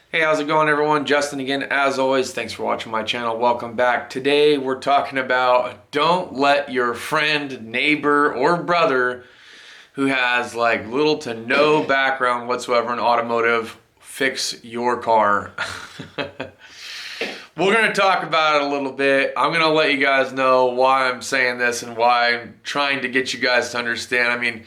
Hey, how's it going, everyone? Justin again, as always. Thanks for watching my channel. Welcome back. Today we're talking about don't let your friend, neighbor, or brother who has like little to no background whatsoever in automotive fix your car. We're going to talk about it a little bit. I'm going to let you guys know why I'm saying this and why I'm trying to get you guys to understand.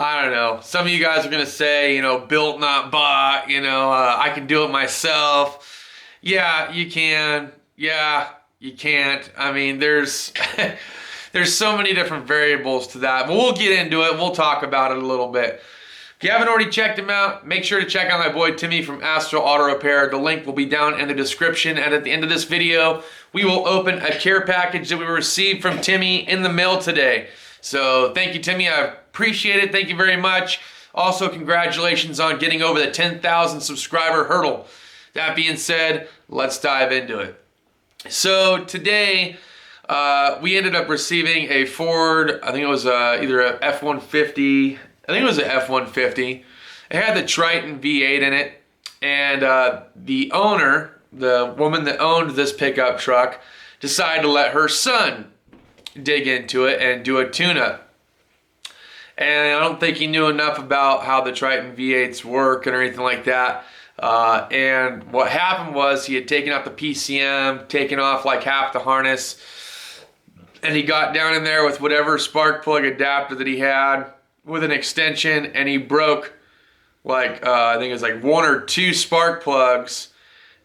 I don't know. Some of you guys are going to say, built, not bought, I can do it myself. Yeah, you can. Yeah, you can't. There's there's so many different variables to that. But we'll get into it. We'll talk about it a little bit. If you haven't already checked him out, make sure to check out my boy Timmy from Astral Auto Repair. The link will be down in the description. And at the end of this video, we will open a care package that we received from Timmy in the mail today. So thank you, Timmy. I appreciate it. Thank you very much. Also, congratulations on getting over the 10,000 subscriber hurdle. That being said, let's dive into it. So today, we ended up receiving a Ford, I think it was either a F-150, I think it was an F-150. It had the Triton V8 in it, and the owner, the woman that owned this pickup truck, decided to let her son dig into it and do a tune-up. And I don't think he knew enough about how the Triton V8s work and anything like that. And what happened was he had taken out the PCM, taken off like half the harness, and he got down in there with whatever spark plug adapter that he had with an extension, and he broke like I think it was like one or two spark plugs,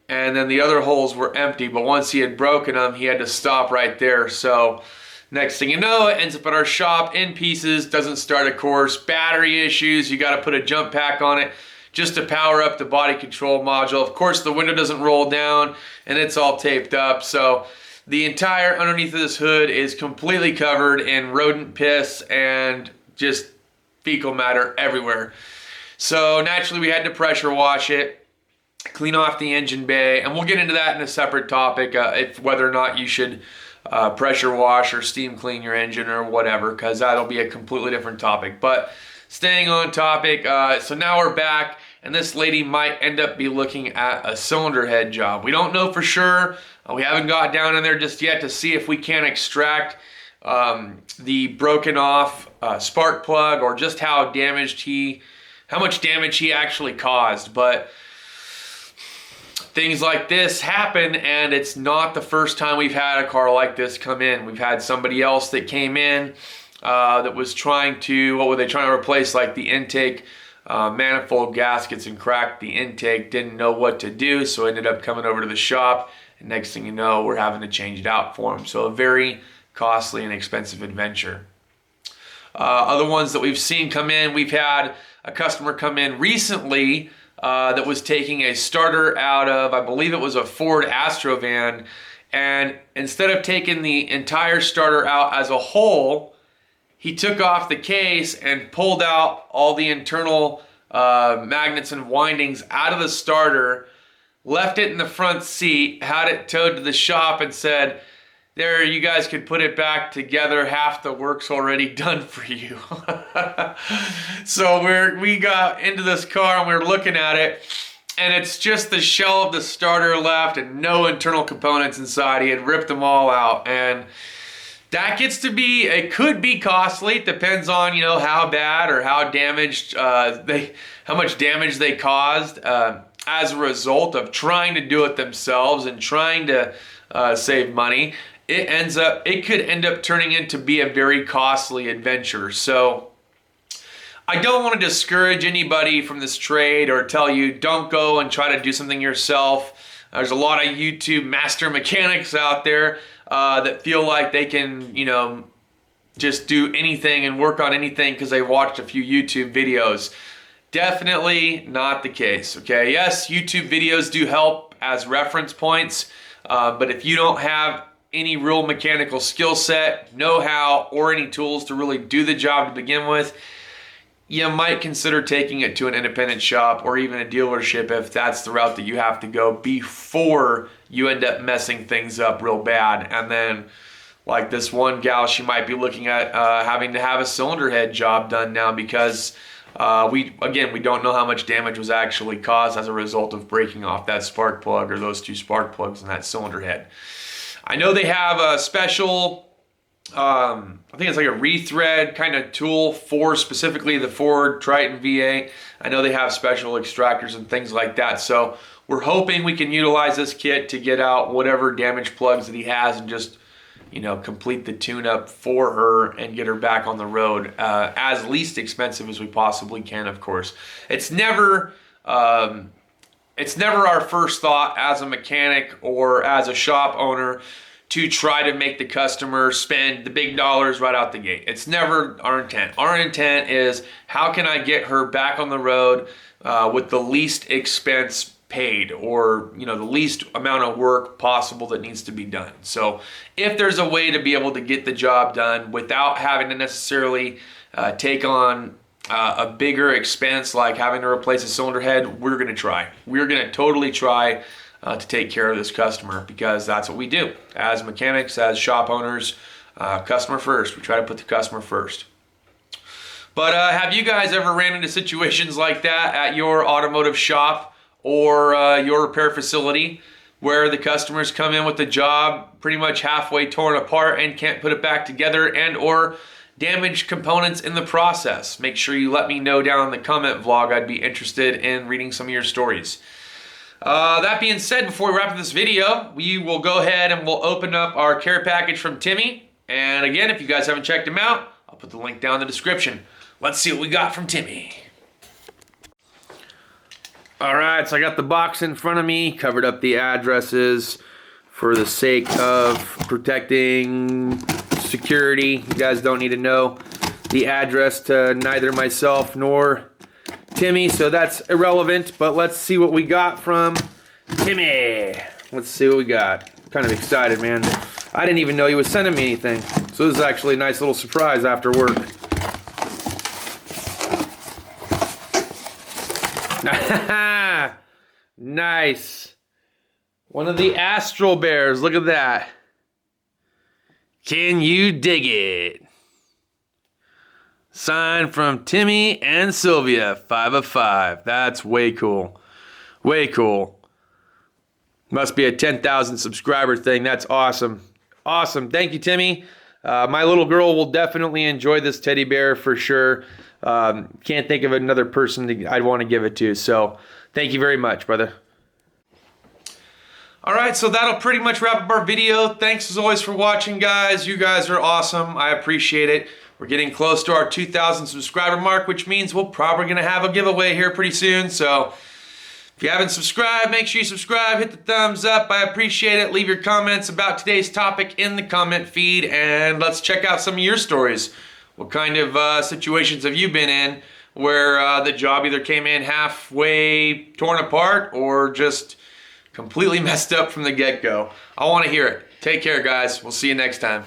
and then the other holes were empty. But once he had broken them, he had to stop right there. So next thing you know, it ends up at our shop in pieces, doesn't start, of course, battery issues. You got to put a jump pack on it just to power up the body control module. Of course, the window doesn't roll down, and it's all taped up. So the entire underneath of this hood is completely covered in rodent piss and just fecal matter everywhere. So naturally we had to pressure wash it, clean off the engine bay, and we'll get into that in a separate topic, if whether or not you should pressure wash or steam clean your engine or whatever, because that'll be a completely different topic. But staying on topic, so now we're back, and this lady might end up be looking at a cylinder head job. We don't know for sure. We haven't got down in there just yet to see if we can extract the broken off spark plug, or just how much damage he actually caused. But things like this happen, and it's not the first time we've had a car like this come in. We've had somebody else that came in that was trying to, what were they trying to replace, like the intake manifold gaskets, and cracked the intake, didn't know what to do, so ended up coming over to the shop, and next thing you know, we're having to change it out for him. So a very costly and expensive adventure. Other ones that we've seen come in, we've had a customer come in recently that was taking a starter out of, I believe it was a Ford Astral van, and instead of taking the entire starter out as a whole, he took off the case and pulled out all the internal magnets and windings out of the starter, left it in the front seat, had it towed to the shop, and said, "There, you guys could put it back together. Half the work's already done for you." So we got into this car and we were looking at it, and it's just the shell of the starter left and no internal components inside. He had ripped them all out, and that gets to be, it could be costly. It depends on, how bad or how damaged how much damage they caused as a result of trying to do it themselves and trying to save money. It could end up turning into be a very costly adventure. So I don't want to discourage anybody from this trade or tell you don't go and try to do something yourself. There's a lot of YouTube master mechanics out there that feel like they can, just do anything and work on anything because they watched a few YouTube videos. Definitely not the case, okay? Yes, YouTube videos do help as reference points, but if you don't have any real mechanical skill set, know-how, or any tools to really do the job to begin with, you might consider taking it to an independent shop or even a dealership if that's the route that you have to go before you end up messing things up real bad. And then, like this one gal, she might be looking at having to have a cylinder head job done now because We don't know how much damage was actually caused as a result of breaking off that spark plug or those two spark plugs in that cylinder head. I know they have a special, I think it's like a rethread kind of tool for specifically the Ford Triton V8. I know they have special extractors and things like that. So we're hoping we can utilize this kit to get out whatever damaged plugs that he has and just, you know, complete the tune-up for her and get her back on the road as least expensive as we possibly can, of course. It's never our first thought as a mechanic or as a shop owner to try to make the customer spend the big dollars right out the gate. It's never our intent. Our intent is, how can I get her back on the road with the least expense paid, or, you know, the least amount of work possible that needs to be done. So if there's a way to be able to get the job done without having to necessarily take on a bigger expense like having to replace a cylinder head, we're going to try. We're going to totally try to take care of this customer, because that's what we do as mechanics, as shop owners. Customer first. We try to put the customer first. But have you guys ever ran into situations like that at your automotive shop or your repair facility, where the customers come in with the job pretty much halfway torn apart and can't put it back together, and or damaged components in the process? Make sure you let me know down in the comment vlog. I'd be interested in reading some of your stories. That being said, before we wrap up this video, we will go ahead and we'll open up our care package from Timmy. And again, if you guys haven't checked him out, I'll put the link down in the description. Let's see what we got from Timmy. All right, so I got the box in front of me, covered up the addresses for the sake of protecting security. You guys don't need to know the address to neither myself nor Timmy, so that's irrelevant. But let's see what we got from Timmy. Let's see what we got. I'm kind of excited, man. I didn't even know he was sending me anything. So this is actually a nice little surprise after work. Nice. One of the Astral bears. Look at that. Can you dig it? Signed from Timmy and Sylvia, 5 of 5. That's way cool. Way cool. Must be a 10,000 subscriber thing. That's awesome. Awesome. Thank you, Timmy. My little girl will definitely enjoy this teddy bear for sure. Can't think of another person I'd want to give it to. So thank you very much, brother. All right, so that'll pretty much wrap up our video. Thanks as always for watching, guys. You guys are awesome. I appreciate it. We're getting close to our 2,000 subscriber mark, which means we're probably going to have a giveaway here pretty soon. So if you haven't subscribed, make sure you subscribe, hit the thumbs up. I appreciate it. Leave your comments about today's topic in the comment feed, and let's check out some of your stories. What kind of situations have you been in where the job either came in halfway torn apart or just completely messed up from the get-go? I want to hear it. Take care, guys. We'll see you next time.